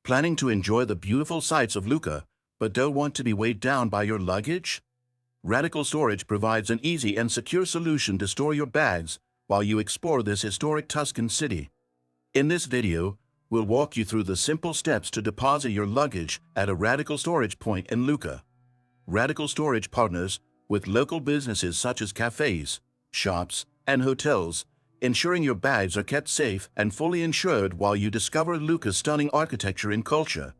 Planning to enjoy the beautiful sights of Lucca, but don't want to be weighed down by your luggage? Radical Storage provides an easy and secure solution to store your bags while you explore this historic Tuscan city. In this video, we'll walk you through the simple steps to deposit your luggage at a Radical Storage point in Lucca. Radical Storage partners with local businesses such as cafes, shops, and hotels, ensuring your bags are kept safe and fully insured while you discover Lucca's stunning architecture and culture.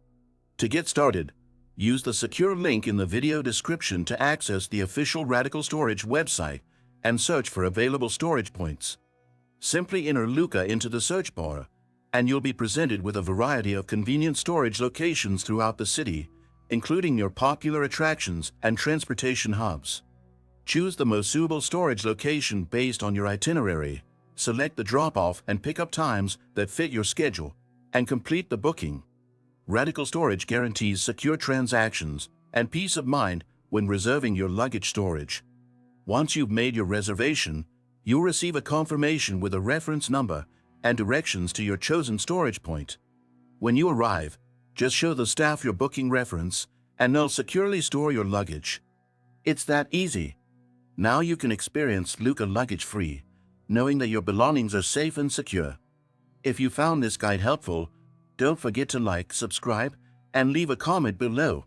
To get started, use the secure link in the video description to access the official Radical Storage website and search for available storage points. Simply enter Lucca into the search bar, and you'll be presented with a variety of convenient storage locations throughout the city, including your popular attractions and transportation hubs. Choose the most suitable storage location based on your itinerary. Select the drop-off and pick-up times that fit your schedule, and complete the booking. Radical Storage guarantees secure transactions and peace of mind when reserving your luggage storage. Once you've made your reservation, you'll receive a confirmation with a reference number and directions to your chosen storage point. When you arrive, just show the staff your booking reference, and they'll securely store your luggage. It's that easy. Now you can experience Lucca luggage-free, knowing that your belongings are safe and secure. If you found this guide helpful, don't forget to like, subscribe, and leave a comment below.